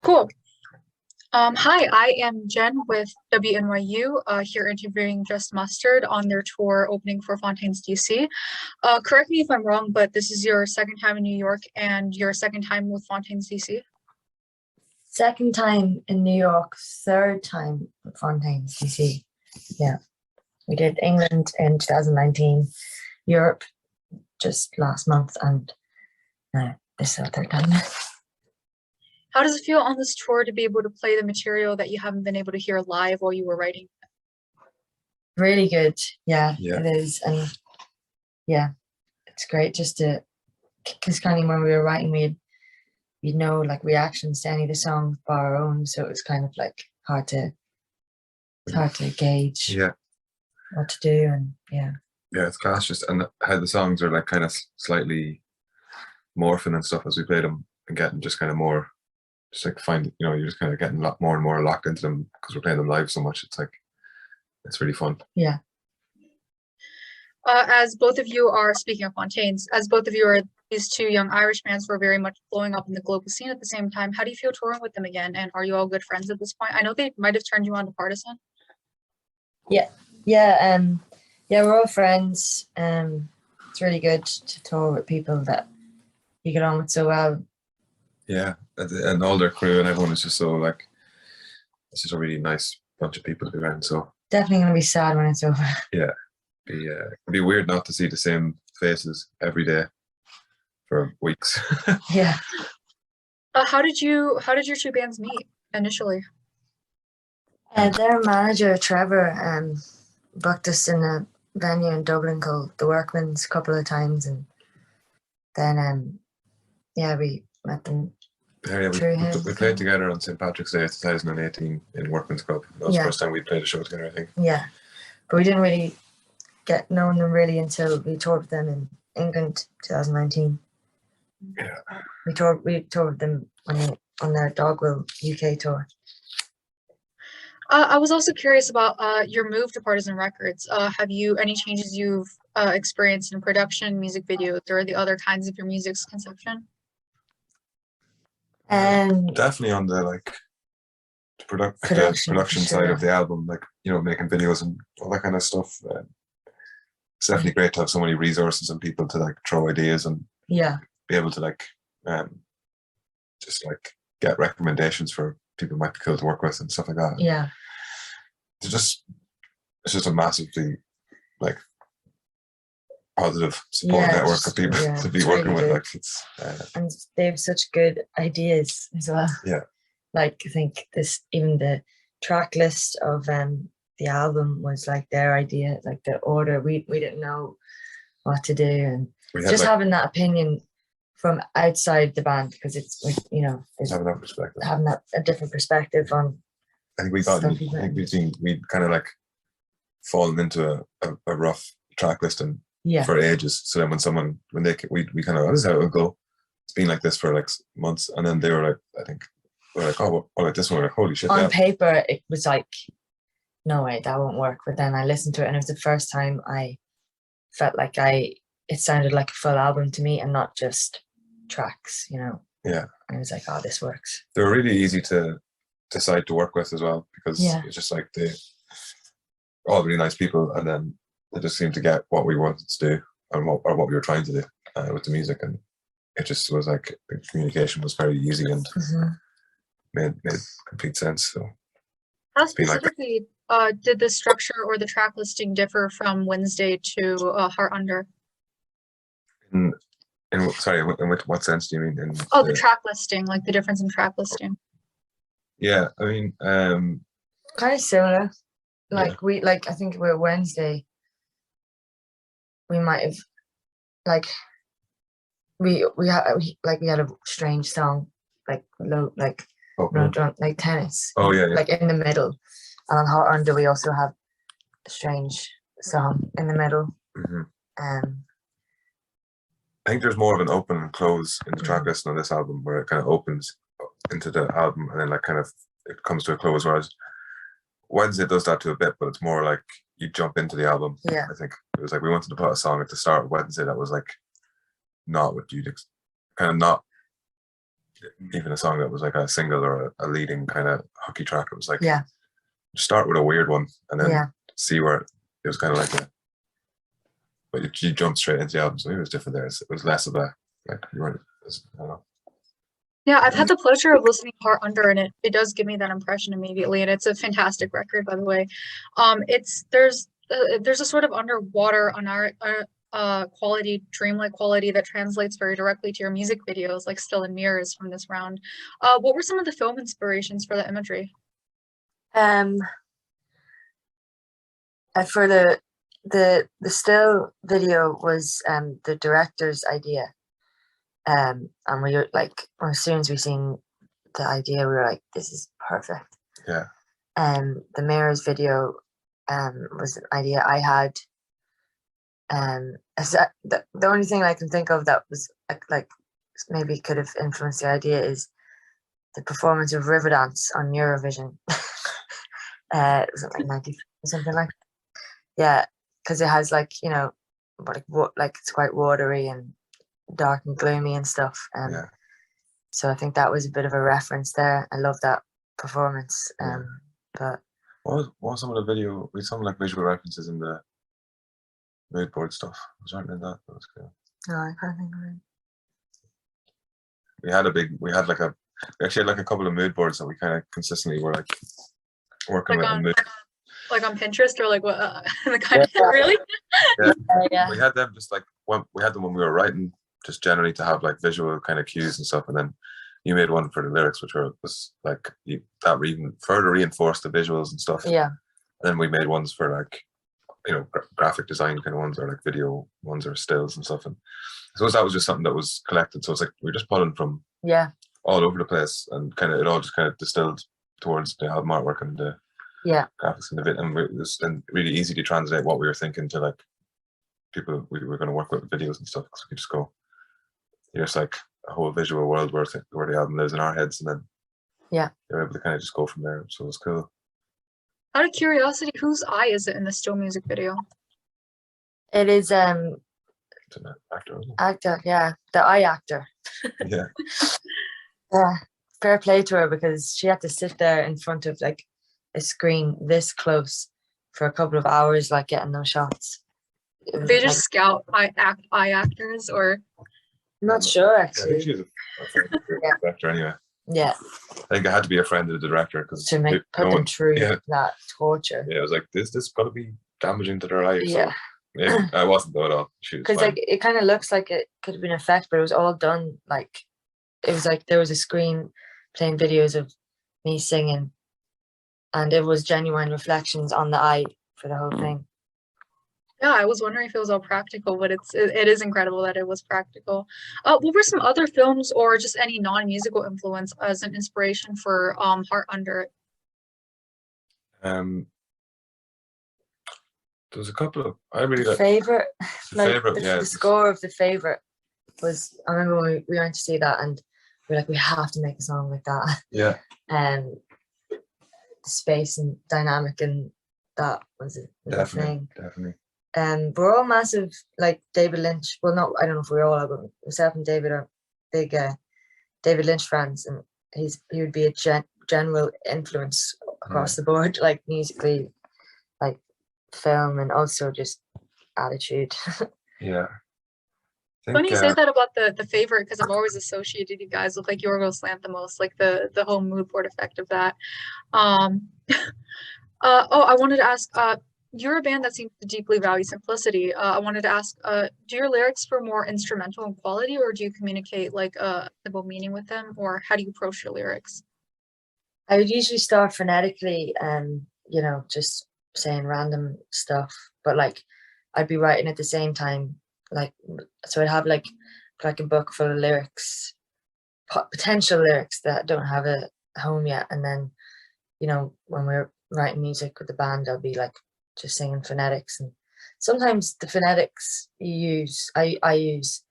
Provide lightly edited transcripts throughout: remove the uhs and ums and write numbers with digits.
Cool. Hi, I am Jen with WNYU, here interviewing Just Mustard on their tour opening for Fontaines DC. Correct me if I'm wrong, but this is your second time in New York and your second time with Fontaines DC. Second time in New York, third time with Fontaines DC. Yeah. We did England in 2019, Europe just last month, and this is our third time. How does it feel on this tour to be able to play the material that you haven't been able to hear live while you were writing? Really good. Yeah, Yeah. it is. And yeah, it's great just to, because kind of when we were writing, you'd know like reactions to any of the songs by our own. So it was kind of like hard to gauge what to do. And yeah, it's class. Just and how the songs are like kind of slightly morphing and stuff as we play them and getting just kind of more, just like you're just kind of getting a lot more and more locked into them because we're playing them live so much. It's like, it's really fun. Yeah. As both of you are, speaking of Fontaines, as both of you are these two young Irish bands who are very much blowing up in the global scene at the same time, how do you feel touring with them again? And are you all good friends at this point? I know they might have turned you on to Partisan. Yeah, we're all friends. It's really good to tour with people that you get on with so well. Yeah, and all their crew and everyone is just so like, it's just a really nice bunch of people to be around. So definitely gonna be sad when it's over. Yeah, it'd be weird not to see the same faces every day for weeks. Yeah. How did your two bands meet initially? Their manager Trevor booked us in a venue in Dublin called the Workman's a couple of times, and then we met them. We played together on St. Patrick's Day 2018 in Workman's Club. That was the first time we played a show together, I think. Yeah, but we didn't really get known them really until we toured with them in England 2019. Yeah, we toured with them on their Dogwell UK tour. I was also curious about your move to Partisan Records. Have you any changes you've experienced in production, music videos, or the other kinds of your music's conception? Definitely on the like production side of the album, like making videos and all that kind of stuff. It's definitely great to have so many resources and people to like throw ideas and be able to like just like get recommendations for people who might be cool to work with and stuff like that. Yeah, it's just a massively like positive support network of people to be working with. Like it's and they have such good ideas as well. Yeah, like I think even the track list of the album was like their idea, like the order. We didn't know what to do, and just having that opinion from outside the band, because it's like having that perspective, having a different perspective on. I think we'd kind of like fallen into a rough track list and for ages. So then we kind of, this is how it'll go. It's been like this for like months, and then they were like, I think we're like, oh, well, like this one, we're like, holy shit. On paper, it was like, no way, that won't work. But then I listened to it, and it was the first time I felt like it sounded like a full album to me and not just tracks, Yeah. And I was like, oh, this works. They were really easy to decide to work with as well, because it's just like they're all really nice people, and then they just seemed to get what we wanted to do and what we were trying to do with the music, and it just was like the communication was very easy and made complete sense. So how specifically did the structure or the track listing differ from Wednesday to Heart Under? In what sense do you mean? The track listing, like the difference in track listing. Yeah, I mean, kind of similar. Like I think we're Wednesday. We might have we had a strange song, like low, like like tennis. Oh yeah. Like in the middle. And on Heart Under we also have a strange song in the middle. I think there's more of an open and close in the track list on this album, where it kind of opens into the album and then like kind of it comes to a close, whereas Wednesday does that to a bit, but it's more like you jump into the album. Yeah, I think it was like we wanted to put a song at the start of Wednesday that was like not what you'd kind of not even a song that was like a single or a leading kind of hooky track. It was like, Yeah. start with a weird one and then Yeah. see where it was kind of like but you jumped straight into the album, so it was different there. It was less of a, like, you weren't, I don't know. Yeah, I've had the pleasure of listening to Heart Under, and it does give me that impression immediately, and it's a fantastic record, by the way. There's a sort of underwater quality, dreamlike quality that translates very directly to your music videos, like Still in Mirrors from this round. What were some of the film inspirations for the imagery? For the still video was the director's idea. And we were like, as soon as we seen the idea, we were like, this is perfect. Yeah. And the Mirrors video was an idea I had. The only thing I can think of that was like maybe could have influenced the idea is the performance of Riverdance on Eurovision. It was like 90 or something like that. Yeah, because it has like, you know, like it's quite watery and dark and gloomy and stuff. Yeah. So I think that was a bit of a reference there. I love that performance. But what was some of the video? We had some like visual references in the mood board stuff. Was there anything in that? That was cool. no, I can't think of it. We actually had like a couple of mood boards that we kind of consistently were like working Like with. on like on Pinterest, or like what the kind of really? Yeah. We had them just like when we were writing, just generally to have like visual kind of cues and stuff, and then you made one for the lyrics, which was like that even further reinforced the visuals and stuff. Yeah. And then we made ones for like, you know, graphic design kind of ones, or like video ones, or stills and stuff. And I suppose that was just something that was collected. So it's like we're just pulling from all over the place, and kind of it all just kind of distilled towards the album artwork and the graphics and the video. And it was really easy to translate what we were thinking to like people we were going to work with videos and stuff, because we could just go, there's like a whole visual world where the album lives in our heads, and then they're able to kind of just go from there. So it was cool. Out of curiosity, whose eye is it in the Still music video? It is It's an actor, isn't it? actor, yeah, the eye actor. Yeah. Yeah, fair play to her, because she had to sit there in front of like a screen this close for a couple of hours, like getting those shots. They just scout eye actors, or I'm not sure I actually. think she's a director anyway. Yeah, I think I had to be a friend of the director because to put them through that torture. Yeah, I was like, this got to be damaging to their eyes. Yeah. So, I wasn't though at all. Because like it kind of looks like it could have been effect, but it was all done like it was like there was a screen playing videos of me singing, and it was genuine reflections on the eye for the whole thing. yeah, I was wondering if it was all practical, but it is incredible that it was practical. What were some other films or just any non-musical influence as an inspiration for Heart Under? There's a couple of I really like Favorite, the score of The Favorite was. I remember when we went to see that, and we were like, we have to make a song like that. Yeah. And the space and dynamic, and that was a thing. Definitely. We're all massive like David Lynch. Well, no, I don't know if we're all, but myself and David are big David Lynch fans, and he would be a general influence across the board, like musically, like film, and also just attitude. Yeah. Funny you say that about the Favorite, because I've always associated you guys with like Yorgos Lanthimos, like the whole mood board effect of that. I wanted to ask, you're a band that seems to deeply value simplicity. I wanted to ask, do your lyrics for more instrumental in quality, or do you communicate like a simple meaning with them, or how do you approach your lyrics? I would usually start phonetically and, you know, just saying random stuff, but like I'd be writing at the same time, like, so I'd have like a book full of lyrics, potential lyrics that don't have a home yet, and then, you know, when we're writing music with the band, I'll be like just singing phonetics, and sometimes the phonetics I use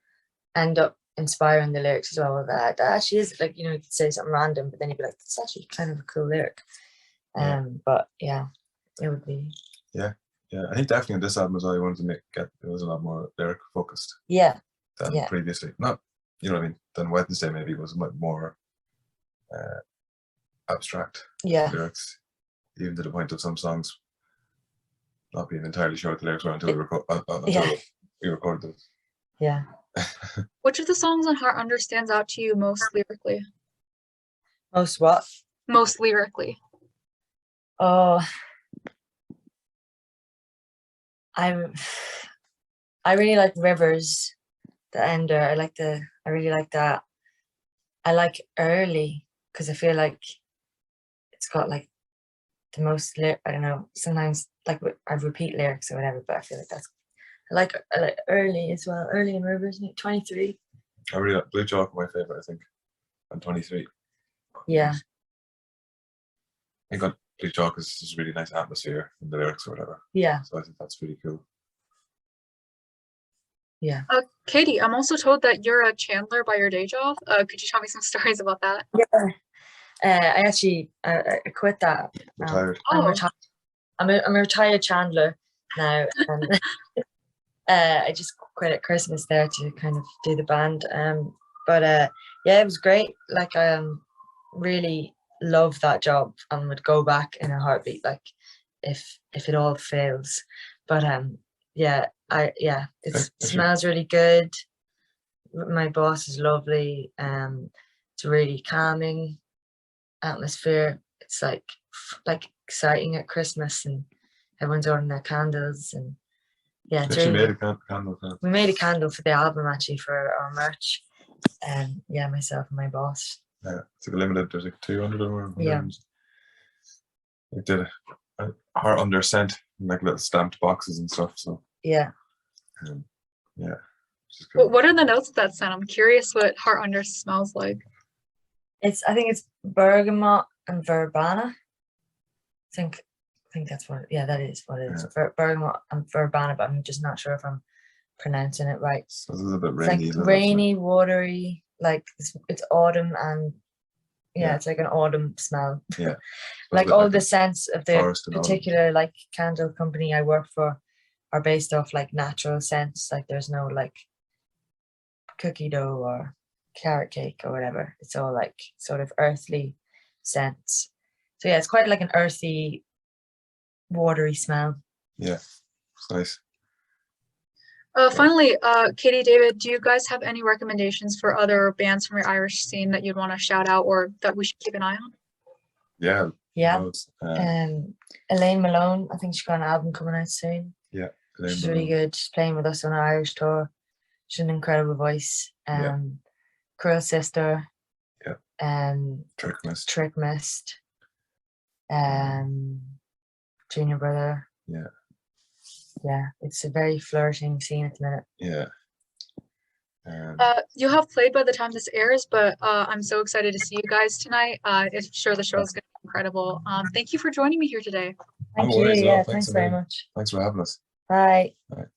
end up inspiring the lyrics as well. That actually is, like, you know, you could say something random, but then you'd be like, it's actually kind of a cool lyric. But yeah, it would be. Yeah, I think definitely on this album as well, I wanted to get it was a lot more lyric focused. Yeah. Than previously. Not you know what I mean, than Wednesday maybe was much more abstract Yeah. lyrics, even to the point of some songs not being entirely sure what the lyrics were until we recorded them. Yeah. Which of the songs on Heart Under stands out to you most lyrically? Most what? Most lyrically. Oh, I really like Rivers, the ender. I really like that. I like Early because I feel like it's got like the most I don't know, sometimes like I repeat lyrics or whatever, but I feel like I like Early as well. Early and Rivers, 23. I really like Blue Chalk, my favorite, I think, and 23. Yeah. I think on Blue Chalk is just really nice atmosphere in the lyrics or whatever. Yeah. So I think that's really cool. Yeah. Katie, I'm also told that you're a chandler by your day job. Could you tell me some stories about that? Yeah. I actually I quit that. Retired. I'm retired. I'm a retired chandler now. I just quit at Christmas there to kind of do the band. But yeah, it was great. Like I really love that job and would go back in a heartbeat. Like if it all fails, but yeah, it smells really good. My boss is lovely. It's a really calming atmosphere. It's like exciting at Christmas and everyone's ordering their candles and yeah, it's really made a candle. We made a candle for the album actually for our merch. Yeah, myself and my boss. Yeah, it's like a limited. There's like 200 of them. Yeah. We did a Heart Under scent, like little stamped boxes and stuff. So yeah, yeah. What are the notes of that scent? I'm curious what Heart Under smells like. I think it's bergamot and verbena. I think that's what. Yeah, that is what it is. Yeah. Bergamot and verbena, but I'm just not sure if I'm pronouncing it right. So this is a bit rainy. It's like rainy, watery. Like it's autumn and yeah, it's like an autumn smell. Yeah. Like all the scents of the particular like candle company I work for are based off like natural scents. Like there's no like cookie dough or carrot cake or whatever. It's all like sort of earthly scents. So yeah, it's quite like an earthy, watery smell. Yeah, it's nice. Finally, Katie, David, do you guys have any recommendations for other bands from your Irish scene that you'd want to shout out or that we should keep an eye on? Yeah. Yeah. Elaine Malone, I think she's got an album coming out soon. Yeah. She's really good. She's playing with us on our Irish tour. She's an incredible voice. Cruel Sister. Yeah. Trick Mist. Junior Brother. Yeah. Yeah, it's a very flourishing scene at the minute. Yeah. You have played by the time this airs, but I'm so excited to see you guys tonight. I'm sure the show is going to be incredible. Thank you for joining me here today. Thank you. Yeah, thanks very much. Thanks for having us. Bye. All right.